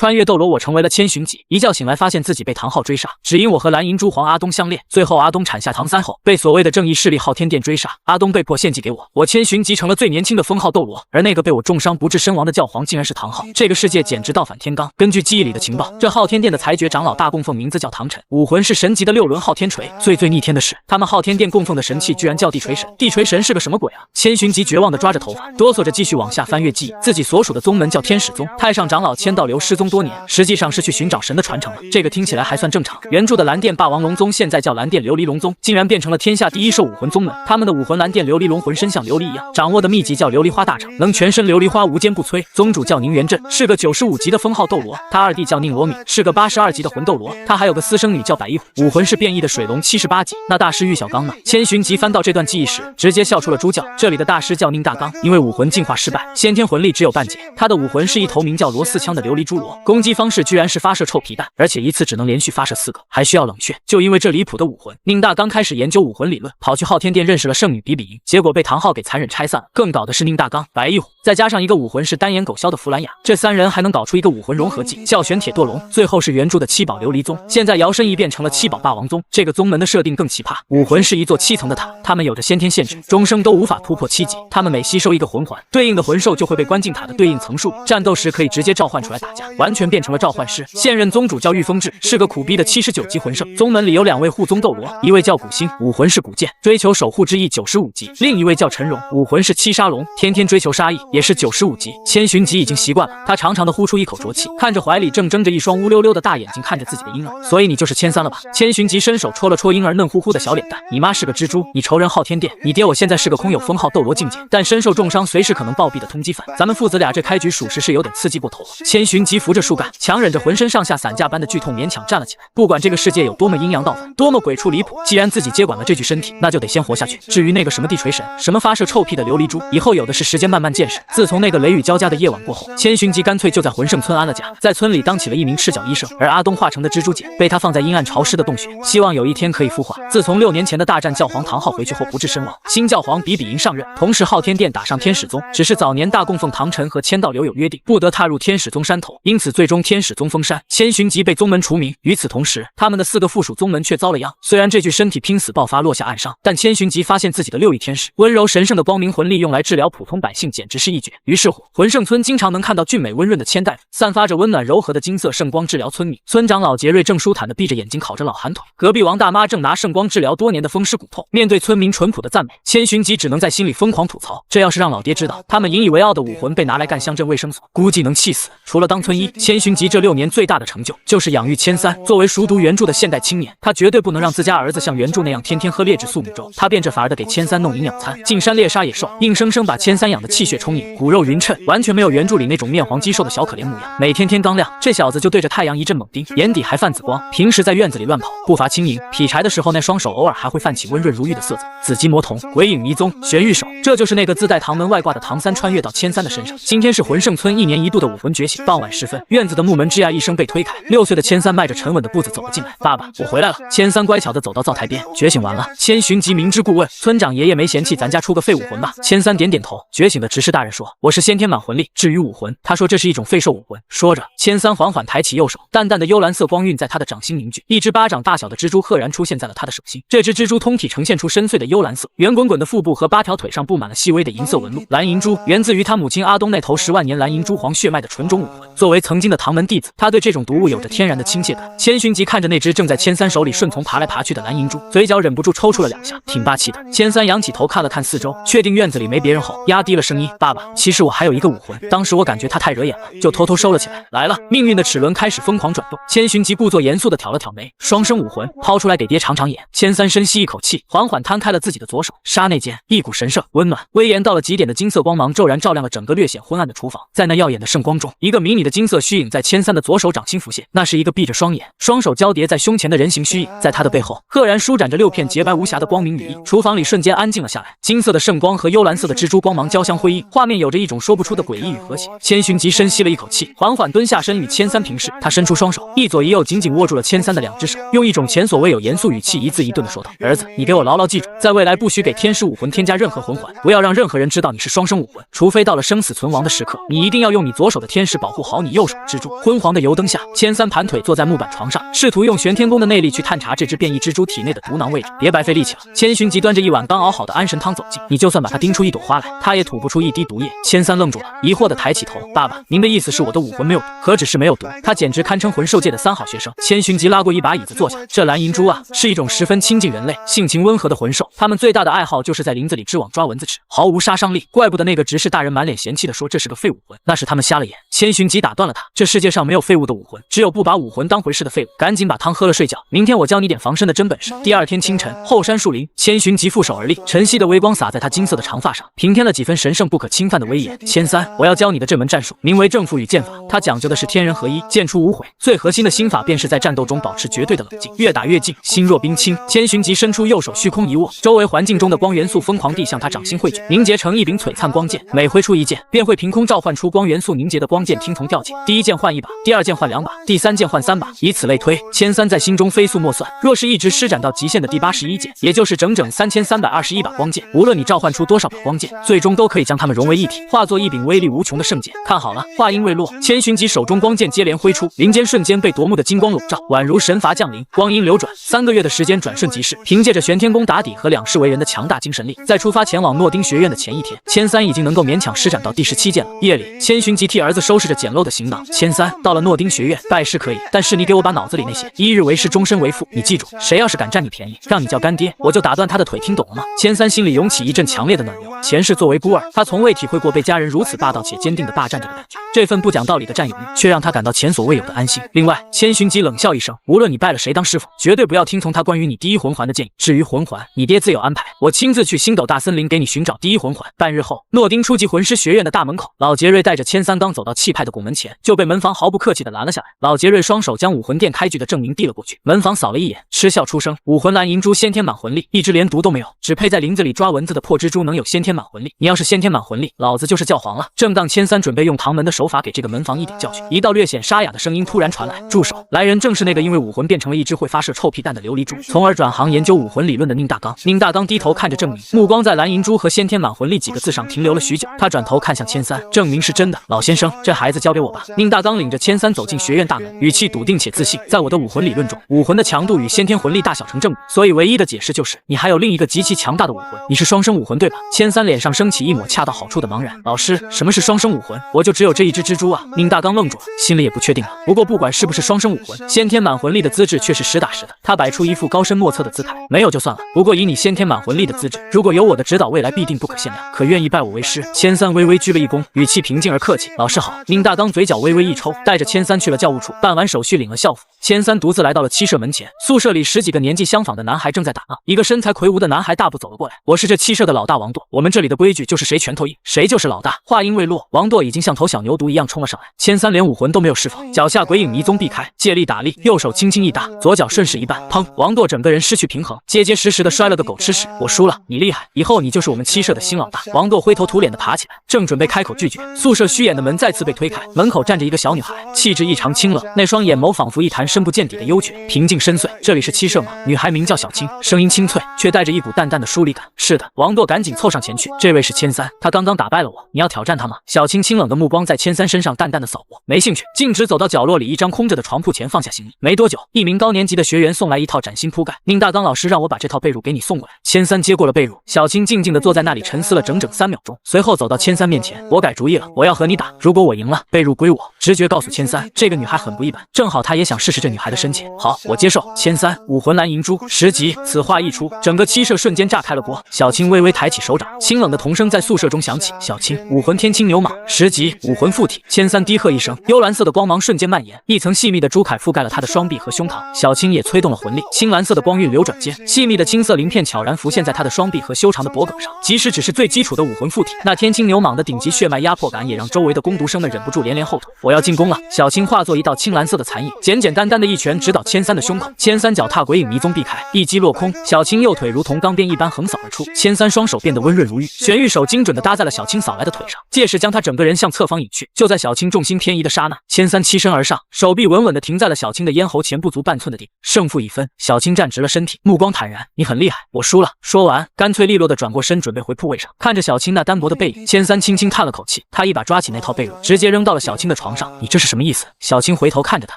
穿越斗罗，我成为了千寻疾。一觉醒来，发现自己被唐昊追杀，只因我和蓝银珠皇阿东相恋。最后阿东产下唐三后，被所谓的正义势力昊天殿追杀，阿东被迫献祭给我，我千寻疾成了最年轻的封号斗罗，而那个被我重伤不治身亡的教皇竟然是唐昊。这个世界简直倒反天罡。根据记忆里的情报，这昊天殿的裁决长老大供奉名字叫唐晨，武魂是神级的6轮昊天锤。最逆天的是，他们昊天殿供奉的神器居然叫地锤神。地锤神是个什么鬼啊？千寻疾绝望地抓着头发，哆嗦着继续往下翻阅记忆。自己所属的宗门叫天使宗，太上长老千道流失踪多年，实际上是去寻找神的传承了。这个听起来还算正常。原著的蓝电霸王龙宗现在叫蓝电琉璃龙宗，竟然变成了天下第一兽武魂宗门。他们的武魂蓝电琉璃龙浑身像琉璃一样，掌握的秘籍叫琉璃花大成，能全身琉璃花无坚不摧。宗主叫宁元镇，是个95级的封号斗罗，他二弟叫宁罗敏，是个82级的魂斗罗。他还有个私生女叫百翼虎，武魂是变异的水龙78级。那大师玉小刚呢？千寻疾翻到这段记忆时，直接笑出了猪叫。这里的大师叫宁大刚，因为武魂进化失败，先天魂力只有半截。他的武魂是一头名叫罗四枪的琉璃侏罗，攻击方式居然是发射臭皮弹，而且一次只能连续发射4个，还需要冷却。就因为这离谱的武魂，宁大刚开始研究武魂理论，跑去昊天殿认识了圣女比比英，结果被唐昊给残忍拆散了。更搞的是宁大刚、白翼虎，再加上一个武魂是单眼狗枭的弗兰雅，这3人还能搞出一个武魂融合技，叫玄铁堕龙。最后是原著的7宝琉璃宗，现在摇身一变成了7宝霸王宗。这个宗门的设定更奇葩，武魂是一座7层的塔，他们有着先天限制，终生都无法突破7级。他们每吸收一个魂环，对应的魂兽就会被关进塔的对应层数里，战斗时可以直接召唤出来打架，完全变成了召唤师。现任宗主叫御风志，是个苦逼的79级魂圣。宗门里有2位护宗斗罗，一位叫古星，武魂是古剑，追求守护之意95级；另一位叫陈荣，武魂是7杀龙，天天追求杀意，也是95级。千寻疾已经习惯了，他长长的呼出一口浊气，看着怀里正睁着一双乌溜溜的大眼睛看着自己的婴儿。所以你就是千三了吧？千寻疾伸手戳了戳婴儿嫩乎乎的小脸蛋，你妈是个蜘蛛，你仇人昊天殿，你爹我现在是个空有封号斗罗境界，但身受重伤，随时可能暴毙的通缉犯。咱们父子俩这开局属实是有点刺激过头了。千寻疾扶着树干，强忍着浑身上下散架般的剧痛，勉强站了起来。不管这个世界有多么阴阳道反，多么鬼畜离谱，既然自己接管了这具身体，那就得先活下去。至于那个什么地锤神，什么发射臭屁的琉璃珠，以后有的是时间慢慢见识。自从那个雷雨交加的夜晚过后，千寻疾干脆就在魂圣村安了家，在村里当起了一名赤脚医生。而阿东化成的蜘蛛姐被他放在阴暗潮湿的洞穴，希望有一天可以孵化。自从6年前的大战教皇唐昊回去后不治身亡，新教皇比比银上任，同时昊天殿打上天使宗，只是早年大供奉唐晨和千道流有约定，不得踏入天使宗山头，因此最终天使宗封山，千寻疾被宗门除名。与此同时，他们的4个附属宗门却遭了殃。虽然这具身体拼死爆发落下暗伤，但千寻疾发现自己的6翼天使温柔神圣的光明魂力用来治疗普通百姓简直是一绝。于是乎，魂圣村经常能看到俊美温润的千代，散发着温暖柔和的金色圣光治疗村民。村长老杰瑞正舒坦地闭着眼睛烤着老寒腿，隔壁王大妈正拿圣光治疗多年的风湿骨痛。面对村民淳朴的赞美，千寻疾只能在心里疯狂吐槽，这要是让老爹知道，他们引以为傲的武魂被拿来干乡镇卫生所，估计能气死。除了当村医，千寻疾这6年最大的成就就是养育千三。作为熟读原著的现代青年，他绝对不能让自家儿子像原著那样天天喝劣质粟米粥，他变着法儿的给千三弄营养餐，进山猎杀野兽，硬生生把千三养的气血充盈，骨肉匀称，完全没有原著里那种面黄肌瘦的小可怜模样。每天天刚亮，这小子就对着太阳一阵猛盯，眼底还泛紫光。平时在院子里乱跑，步伐轻盈，劈柴的时候那双手偶尔还会泛起温润如玉的色泽。紫极魔瞳、鬼影迷踪、玄玉手，这就是那个自带唐门外挂的唐三穿越到千三的身上。今天是魂圣村1年1度的武魂觉醒，傍晚时分，院子的木门吱呀一声被推开，6岁的千三迈着沉稳的步子走了进来。爸爸，我回来了。千三乖巧地走到灶台边，觉醒完了。千寻疾明知故问，村长爷爷没嫌弃咱家出个废武魂吧？千三点点头。觉醒的执事大人说，我是先天满魂力，至于武魂，他说这是一种废兽武魂。说着，千三缓缓抬起右手，淡淡的幽蓝色光晕在他的掌心凝聚，一只巴掌大小的蜘蛛赫然出现在了他的手心。这只蜘蛛通体呈现出深邃的幽蓝色，圆滚滚的腹部和8条腿上布满了细微的银色纹路。蓝银珠源自于他母亲阿东那头10万年蓝银珠皇血脉的纯种武魂。作为曾经的唐门弟子，他对这种毒物有着天然的亲切感。千寻疾看着那只正在千三手里顺从爬来爬去的蓝银珠，嘴角忍不住抽搐了2下，挺霸气的。千三仰起头看了看四周，确定院子里没别人后，压低了声音，爸爸，其实我还有一个武魂，当时我感觉它太惹眼了，就偷偷收了起来。来了，命运的齿轮开始疯狂转动。千寻疾故作严肃地挑了挑眉，双生武魂抛出来给爹尝尝眼。千三深吸一口气，缓缓摊开了自己的左手，刹那间，一股神圣、温暖、威严到了极点的金色光芒骤然照亮了整个略显昏暗的厨房。在那耀眼的圣光中，一个迷你的金色虚影在千三的左手掌心浮现，那是一个闭着双眼、双手交叠在胸前的人形虚影，在他的背后赫然舒展着6片洁白无瑕的光明羽翼。厨房里瞬间安静了下来，金色的圣光和幽蓝色的蜘蛛光芒交相辉映，画画面有着一种说不出的诡异与和谐。千寻疾深吸了一口气，缓缓蹲下身与千三平视。他伸出双手，一左一右紧紧握住了千三的2只手，用一种前所未有严肃语气一字一顿地说道：“儿子，你给我牢牢记住，在未来不许给天使武魂添加任何魂环，不要让任何人知道你是双生武魂，除非到了生死存亡的时刻，你一定要用你左手的天使保护好你右手的蜘蛛。”昏黄的油灯下，千三盘腿坐在木板床上，试图用玄天宫的内力去探查这只变异蜘蛛体内的毒囊位置。别白费力气了。千寻疾端着一碗刚熬好的安神汤走近，你就算把它叮出一朵花来，它也吐不出一滴毒液。千三愣住了，疑惑地抬起头：“爸爸，您的意思是我的武魂没有毒？何止是没有毒，它简直堪称魂兽界的3好学生。”千寻疾拉过一把椅子坐下，这蓝银蛛啊，是一种十分亲近人类、性情温和的魂兽，它们最大的爱好就是在林子里织网抓蚊子吃，毫无杀伤力。怪不得那个执事大人满脸嫌弃地说这是个废武魂，那是他们瞎了眼。千寻疾打断了他：“这世界上没有废物的武魂，只有不把武魂当回事的废物。赶紧把汤喝了睡觉，明天我教你点防身的真本事。”第二天清晨，后山树林，千寻疾负手而立，晨曦的微光洒在他金色的长发上，平添了几分神圣不可侵犯的威严。千三，我要教你的这门战术，名为正负与剑法，它讲究的是天人合一，剑出无悔。最核心的心法便是在战斗中保持绝对的冷静，越打越近，心若冰清。千寻疾伸出右手，虚空一握，周围环境中的光元素疯狂地向他掌心汇聚，凝结成一柄璀璨光剑。每挥出一剑，便会凭空召唤出光元素凝结的光剑，听从调解。第一剑换1把，第2剑换2把，第3剑换3把，以此类推。千三在心中飞速默算，若是一直施展到极限的第81剑，也就是整整3321把光剑，无论你召唤出多少把光剑，最终都可以将它们融为一体，化作一柄威力无穷的圣剑。看好了！话音未落，千寻疾手中光剑接连挥出，林间瞬间被夺目的金光笼罩，宛如神罚降临。光阴流转，3个月的时间转瞬即逝。凭借着玄天宫打底和2世为人的强大精神力，在出发前往诺丁学院的前一天，千三已经能够勉强施展到第17剑了。夜里，千寻疾替儿子收拾着简陋的行囊。千三，到了诺丁学院，拜师可以，但是你给我把脑子里那些一日为师，终身为父，你记住，谁要是敢占你便宜，让你叫干爹，我就打断他的腿，听懂了吗？千三心里涌起一阵强烈的暖流。前世作为孤儿，他从未体会过被家人如此霸道且坚定的霸占着的感觉，这份不讲道理的占有欲，却让他感到前所未有的安心。另外，千寻疾冷笑一声，无论你拜了谁当师傅，绝对不要听从他关于你第一魂环的建议。至于魂环，你爹自有安排，我亲自去星斗大森林给你寻找第一魂环。半日后，诺丁初级魂师学院的大门口，老杰瑞带着千三刚走到气派的拱门前，就被门房毫不客气地拦了下来。老杰瑞双手将武魂殿开具的证明递了过去，门房扫了一眼，嗤笑出声：“武魂蓝银蛛先天满魂力，一只连毒都没有，只配在林子里抓蚊子的破蜘蛛能有先天满魂力。你要是先天满魂力，老子就是教皇了。”正当千三准备用唐门的手法给这个门房一点教训，一道略显沙哑的声音突然传来：“住手！”来人正是那个因为武魂变成了一只会发射臭屁弹的琉璃珠，从而转行研究武魂理论的宁大刚。宁大刚低头看着证明，目光在蓝银蛛和先天满魂力几个字上停留了许久。他转头看向千三，证明是真的。老先生，这孩子交给我吧。宁大刚领着千三走进学院大门，语气笃定且自信。在我的武魂理论中，武魂的强度与先天魂力大小成正比，所以唯一的解释就是你还有另一个极其强大的武魂，你是双生武魂对吧？千三脸上升起一抹恰到好处的茫然。老师，什么是双生武魂？我就只有这一只蜘蛛啊！宁大刚愣住了，心里也不确定了。不过不管是不是双生武魂，先天满魂力的资质却是实打实的。他摆出一副高深莫测的姿态，没有就算了，不过以你先天满魂力的资质，如果有我的指导，未来必定不可限量。可愿意拜我为师？千三微微鞠了一躬，语气平静而客气。老师好。宁大刚嘴角微微一抽，带着千三去了教务处，办完手续领了校服。千三独自来到了七舍门前，宿舍里10几个年纪相仿的男孩正在打闹。一个身材魁梧的男孩大步走了过来：“我是这七舍的老大王舵，我们这里的规矩就是谁拳头硬，谁就是老大。”话音未落，王舵已经像头小牛犊一样冲了上来。千三连武魂都没有释放，脚下鬼影迷踪避开，借力打力，右手轻轻一搭，左脚顺势一绊，砰！王舵整个人失去平衡，结结实实的摔了个狗吃屎。我输了，你厉害，以后你就是我们七舍的新老大。王舵灰头土脸的爬起来，正准备开口拒绝，宿舍虚掩的门再次被推开，门口站着一个小女孩，气质异常清冷，那双眼眸仿佛一潭深不见底的幽泉，平静深邃。这里是七舍吗？女孩名叫小青，声音清脆，却带着一股淡淡的疏离感。是的，王舵赶紧凑上前去，这位是千三，他刚刚打败了我，你要挑战他吗？小青清冷的目光在千三身上淡淡的扫过，没兴趣，径直走到角落里一张空着的床铺前放下行李。没多久，一名高年级的学员送来一套崭新铺盖，宁大刚老师让我把这套被褥给你送过来。千三接过了被褥，小青静静地坐在那里沉思了整整3秒钟，随后走到千三面前，我改主意了，我要和你打，如果我赢了，被褥归我。直觉告诉千三，这个女孩很不一般，正好他也想试试这女孩的深浅。好，我接受。千三，武魂蓝银蛛10级。此话一出，整个七舍瞬间炸开了锅。小青微微抬起手掌，清冷的童声在宿舍中响起：小青，武魂天青牛蟒10级，武魂附体。千三低喝一声，幽蓝色的光芒瞬间蔓延，一层细密的珠铠覆盖了他的双臂和胸膛。小青也催动了魂力，青蓝色的光晕流转间，细密的青色鳞片悄然浮现在他的双臂和修长的脖颈上。即使只是最基础的武魂附体，那天青牛蟒的顶级血脉压迫感也让周围的攻读生们忍不住连连后退。我要进攻了！小青化作一道青蓝色的残影，简简单单的一拳直捣千三的胸口。千三脚踏鬼影迷踪避开，一击落空。小青右腿如同钢鞭一般横扫而出，千三双手变得温润如玉，玄玉手精准地搭在了小青扫来的腿上，借势将他整个人向侧方引去。就在小青重心偏移的刹那，千三欺身而上，手臂稳稳地停在了小青的咽喉前不足半寸的地。胜负已分，小青站直了身体，目光坦然：“你很厉害，我输了。”说完，干脆利落地转过身，准备回铺位上。看着小青那单薄的背影，千三轻轻叹了口气，他一把抓起那套被褥，直接扔到了小青的床上。“你这是什么意思？”小青回头看着他：“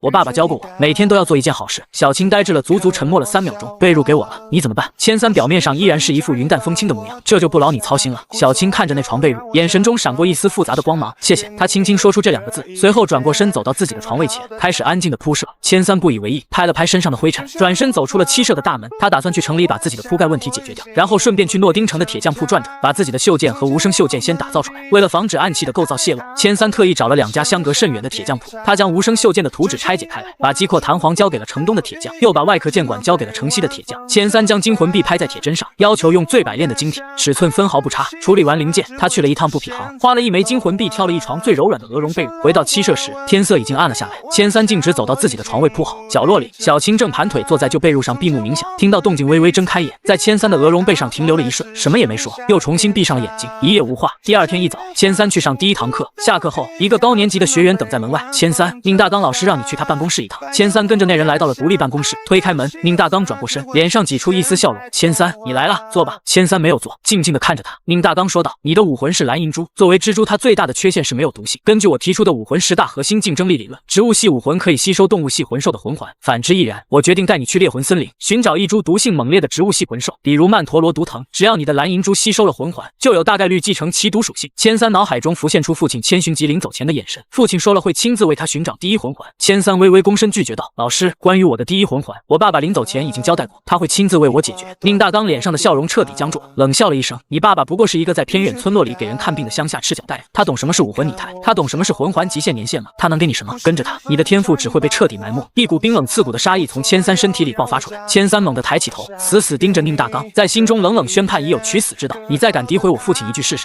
我爸爸教过我，每天都要做一件好事。”小青呆滞了足足沉默了3秒钟。“被褥给我了，你怎么办？”千三表面上依然是一副云淡风轻的模样，“这就不劳你操心了。”小青看着那床被褥，眼神中闪过一丝复杂的光芒。“谢谢。”他轻轻说出这2个字，随后转过身走到自己的床位前，开始安静的铺设。千三不以为意，拍了拍身上的灰尘，转身走出了七舍的大门。他打算去城里把自己的铺盖问题解决掉，然后顺便去诺丁城的铁匠铺转转，把自己的袖剑和无声袖剑先打造出来。为了防止暗器的构造泄露，千三特意找了2家相隔甚远的铁匠铺。他将无声袖剑的图纸拆解开来，把击阔弹簧交给了城东的铁匠，又把外壳剑管交给了城西的铁匠。千三将金魂臂拍在铁针上，要求用最百炼的晶体，尺寸分毫不差。处理完零件，他去了一趟布匹行，花了1枚金魂币挑了一床最柔软的鹅绒被褥。回到七舍时，天色已经暗了下来。千三径直走到自己的床位铺好，角落里，小青正盘腿坐在旧被褥上闭目冥想，听到动静微微睁开眼，在千三的鹅绒被上停留了一瞬，什么也没说，又重新闭上了眼睛，一夜无话。第2天一早，千三去上第1堂课，下课后，一个高年级的学员等在门外。“千三，宁大刚老师让你去他办公室一趟。”千三跟着那人来到了独立办公室，推开门，宁大刚转过身，脸上挤出一丝笑容：“千三，你来了，坐吧。”千三没有坐，静静地看着他。宁大刚说道：“你的武魂是蓝银珠，作为蜘蛛，它最大的缺陷是没有毒性。根据我提出的武魂10大核心竞争力理论，植物系武魂可以吸收动物系魂兽的魂环，反之亦然。我决定带你去猎魂森林，寻找一株毒性猛烈的植物系魂兽，比如曼陀罗毒藤。只要你的蓝银珠吸收了魂环，就有大概率继承其毒属性。”千三脑海中浮现出父亲千寻疾临走前的眼神，父亲说了会亲自为他寻找第1魂环。千三微微躬身拒绝道：“老师，关于我的第1魂环，我爸爸临走前已经交代过，他会亲自为我解决。”宁大刚脸上的笑容彻底僵住了，冷笑了一声：“你爸爸不过是一个在偏远村落里给人看病的乡下赤脚大人，他懂什么是武魂拟态？他懂什么是魂环极限年限吗？他能给你什么？跟着他，你的天赋只会被彻底埋没。”一股冰冷刺骨的杀意从千三身体里爆发出来，千三猛地抬起头，死死盯着宁大刚，在心中冷冷宣判：“已有取死之道，你再敢诋毁我父亲一句试试！”